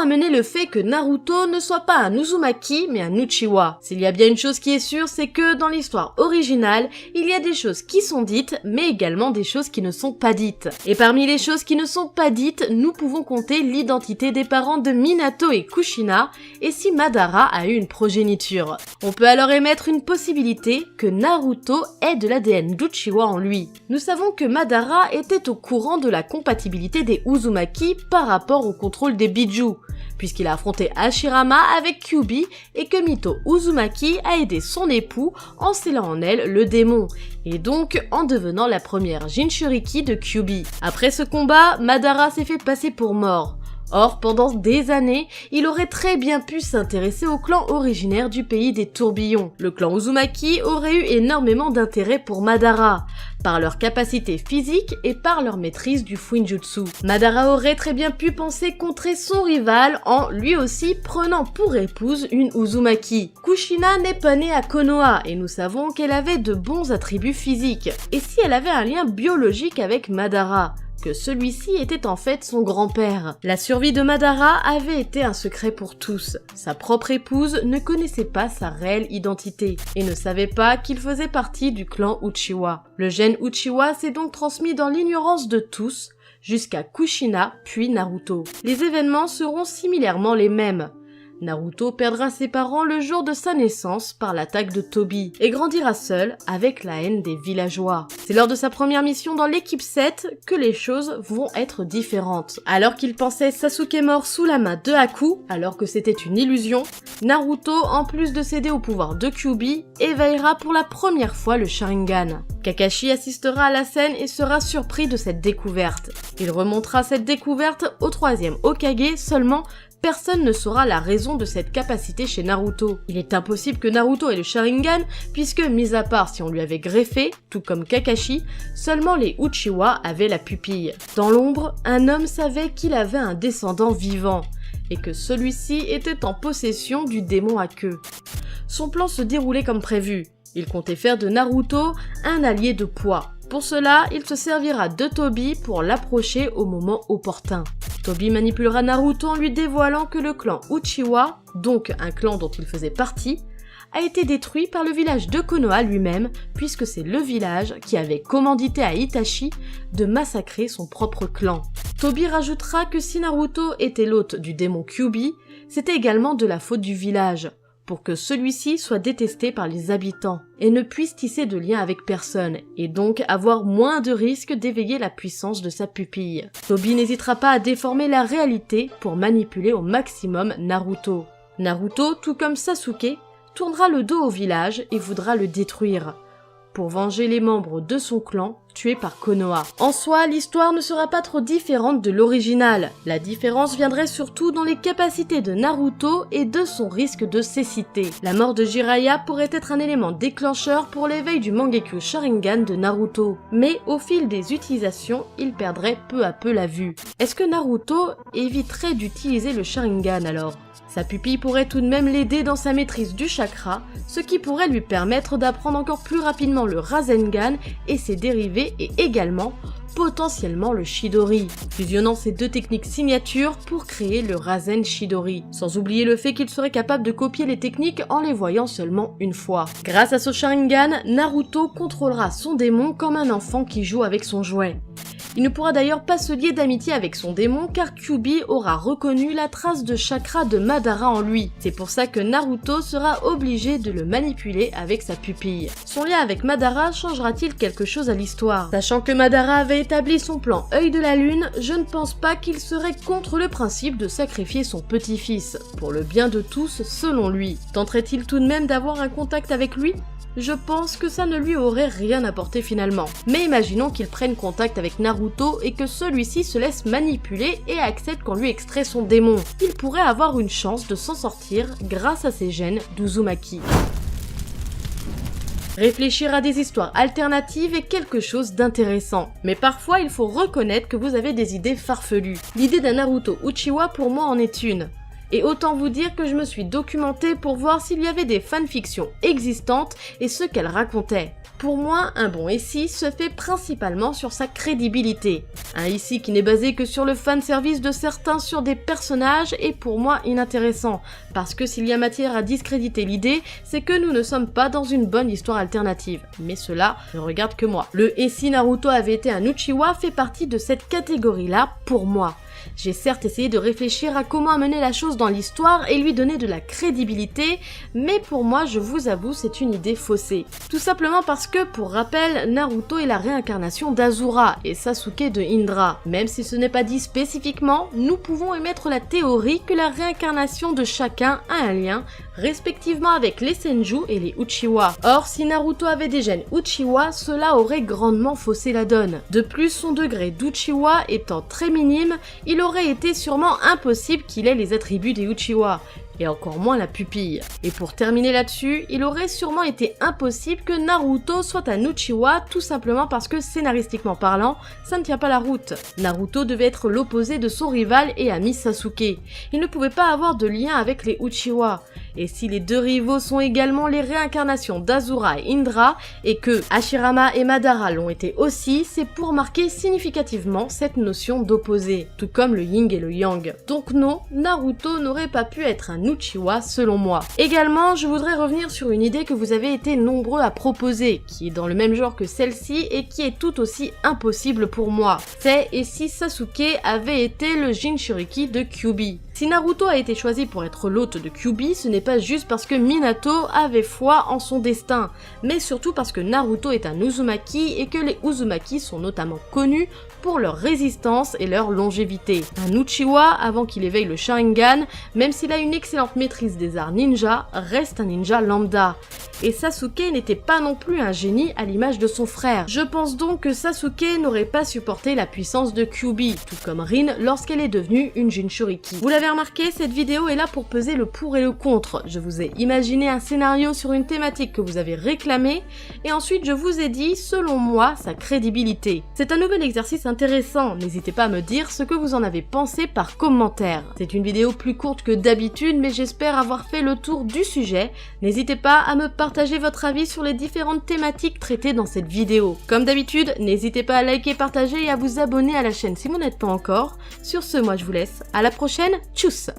amener le fait que Naruto ne soit pas un Uzumaki mais un Uchiwa. S'il y a bien une chose qui est sûre, c'est que dans l'histoire originale, il y a des choses qui sont dites, mais également des choses qui ne sont pas dites. Et parmi les choses qui ne sont pas dites, nous pouvons compter l'identité des parents de Minato et Kushina, et si Madara a eu une progéniture. On peut alors émettre une possibilité que Naruto ait de l'ADN d'Uchiwa en lui. Nous savons que Madara était au courant de la compatibilité des Uzumaki par rapport au contrôle des Biju, puisqu'il a affronté Hashirama avec Kyuubi et que Mito Uzumaki a aidé son époux en scellant en elle le démon, et donc en devenant la première Jinchuriki de Kyuubi. Après ce combat, Madara s'est fait passer pour mort. Or, pendant des années, il aurait très bien pu s'intéresser au clan originaire du pays des tourbillons. Le clan Uzumaki aurait eu énormément d'intérêt pour Madara, par leur capacité physique et par leur maîtrise du Fuinjutsu. Madara aurait très bien pu penser contrer son rival en, lui aussi, prenant pour épouse une Uzumaki. Kushina n'est pas née à Konoha, et nous savons qu'elle avait de bons attributs physiques. Et si elle avait un lien biologique avec Madara ? Que celui-ci était en fait son grand-père. La survie de Madara avait été un secret pour tous. Sa propre épouse ne connaissait pas sa réelle identité et ne savait pas qu'il faisait partie du clan Uchiwa. Le gène Uchiwa s'est donc transmis dans l'ignorance de tous, jusqu'à Kushina puis Naruto. Les événements seront similairement les mêmes. Naruto perdra ses parents le jour de sa naissance par l'attaque de Tobi et grandira seul avec la haine des villageois. C'est lors de sa première mission dans l'équipe 7 que les choses vont être différentes. Alors qu'il pensait Sasuke mort sous la main de Haku, alors que c'était une illusion, Naruto, en plus de céder au pouvoir de Kyuubi, éveillera pour la première fois le Sharingan. Kakashi assistera à la scène et sera surpris de cette découverte. Il remontera cette découverte au 3e Hokage seulement. Personne ne saura la raison de cette capacité chez Naruto. Il est impossible que Naruto ait le Sharingan, puisque, mis à part si on lui avait greffé, tout comme Kakashi, seulement les Uchiwa avaient la pupille. Dans l'ombre, un homme savait qu'il avait un descendant vivant, et que celui-ci était en possession du démon à queue. Son plan se déroulait comme prévu. Il comptait faire de Naruto un allié de poids. Pour cela, il se servira de Tobi pour l'approcher au moment opportun. Tobi manipulera Naruto en lui dévoilant que le clan Uchiwa, donc un clan dont il faisait partie, a été détruit par le village de Konoha lui-même, puisque c'est le village qui avait commandité à Itachi de massacrer son propre clan. Tobi rajoutera que si Naruto était l'hôte du démon Kyuubi, c'était également de la faute du village, pour que celui-ci soit détesté par les habitants et ne puisse tisser de lien avec personne, et donc avoir moins de risques d'éveiller la puissance de sa pupille. Tobi n'hésitera pas à déformer la réalité pour manipuler au maximum Naruto. Naruto, tout comme Sasuke, tournera le dos au village et voudra le détruire, pour venger les membres de son clan tués par Konoha. En soi, l'histoire ne sera pas trop différente de l'original. La différence viendrait surtout dans les capacités de Naruto et de son risque de cécité. La mort de Jiraiya pourrait être un élément déclencheur pour l'éveil du Mangekyo Sharingan de Naruto, mais au fil des utilisations, il perdrait peu à peu la vue. Est-ce que Naruto éviterait d'utiliser le Sharingan alors ? Sa pupille pourrait tout de même l'aider dans sa maîtrise du chakra, ce qui pourrait lui permettre d'apprendre encore plus rapidement le Rasengan et ses dérivés et également, potentiellement le Chidori, fusionnant ces deux techniques signatures pour créer le Rasen Chidori, sans oublier le fait qu'il serait capable de copier les techniques en les voyant seulement une fois. Grâce à ce Sharingan, Naruto contrôlera son démon comme un enfant qui joue avec son jouet. Il ne pourra d'ailleurs pas se lier d'amitié avec son démon car Kyuubi aura reconnu la trace de chakra de Madara en lui. C'est pour ça que Naruto sera obligé de le manipuler avec sa pupille. Son lien avec Madara changera-t-il quelque chose à l'histoire ? Sachant que Madara avait établi son plan œil de la lune, je ne pense pas qu'il serait contre le principe de sacrifier son petit-fils, pour le bien de tous selon lui. Tenterait-il tout de même d'avoir un contact avec lui ? Je pense que ça ne lui aurait rien apporté finalement. Mais imaginons qu'il prenne contact avec Naruto et que celui-ci se laisse manipuler et accepte qu'on lui extrait son démon. Il pourrait avoir une chance de s'en sortir grâce à ses gènes d'Uzumaki. Réfléchir à des histoires alternatives est quelque chose d'intéressant, mais parfois il faut reconnaître que vous avez des idées farfelues. L'idée d'un Naruto Uchiwa pour moi en est une. Et autant vous dire que je me suis documentée pour voir s'il y avait des fanfictions existantes et ce qu'elles racontaient. Pour moi, un bon ici se fait principalement sur sa crédibilité. Un ici qui n'est basé que sur le fanservice de certains sur des personnages est pour moi inintéressant, parce que s'il y a matière à discréditer l'idée, c'est que nous ne sommes pas dans une bonne histoire alternative. Mais cela ne regarde que moi. Le et si Naruto avait été un Uchiwa fait partie de cette catégorie-là pour moi. J'ai certes essayé de réfléchir à comment amener la chose dans l'histoire et lui donner de la crédibilité, mais pour moi, je vous avoue, c'est une idée faussée. Tout simplement parce que, pour rappel, Naruto est la réincarnation d'Azura et Sasuke de Indra. Même si ce n'est pas dit spécifiquement, nous pouvons émettre la théorie que la réincarnation de chacun a un lien, respectivement avec les Senju et les Uchiwa. Or, si Naruto avait des gènes Uchiwa, cela aurait grandement faussé la donne. De plus, son degré d'Uchiwa étant très minime, il aurait été sûrement impossible qu'il ait les attributs des Uchiwa, et encore moins la pupille. Et pour terminer là-dessus, il aurait sûrement été impossible que Naruto soit un Uchiwa tout simplement parce que scénaristiquement parlant, ça ne tient pas la route. Naruto devait être l'opposé de son rival et ami Sasuke. Il ne pouvait pas avoir de lien avec les Uchiwa. Et si les deux rivaux sont également les réincarnations d'Azura et Indra, et que Hashirama et Madara l'ont été aussi, c'est pour marquer significativement cette notion d'opposé, tout comme le yin et le yang. Donc non, Naruto n'aurait pas pu être un Uchiwa selon moi. Également, je voudrais revenir sur une idée que vous avez été nombreux à proposer, qui est dans le même genre que celle-ci et qui est tout aussi impossible pour moi. C'est et si Sasuke avait été le Jinchuriki de Kyuubi. Si Naruto a été choisi pour être l'hôte de Kyuubi, ce n'est pas juste parce que Minato avait foi en son destin, mais surtout parce que Naruto est un Uzumaki et que les Uzumaki sont notamment connus pour leur résistance et leur longévité. Un Uchiwa, avant qu'il éveille le Sharingan, même s'il a une excellente maîtrise des arts ninja, reste un ninja lambda. Et Sasuke n'était pas non plus un génie à l'image de son frère. Je pense donc que Sasuke n'aurait pas supporté la puissance de Kyuubi, tout comme Rin lorsqu'elle est devenue une Jinchuriki. Vous l'avez remarqué, cette vidéo est là pour peser le pour et le contre. Je vous ai imaginé un scénario sur une thématique que vous avez réclamée, et ensuite je vous ai dit, selon moi, sa crédibilité. C'est un nouvel exercice intéressant, n'hésitez pas à me dire ce que vous en avez pensé par commentaire. C'est une vidéo plus courte que d'habitude, mais j'espère avoir fait le tour du sujet. N'hésitez pas à me partager votre avis sur les différentes thématiques traitées dans cette vidéo. Comme d'habitude, n'hésitez pas à liker, partager et à vous abonner à la chaîne si vous n'êtes pas encore. Sur ce, moi je vous laisse. À la prochaine, tchuss!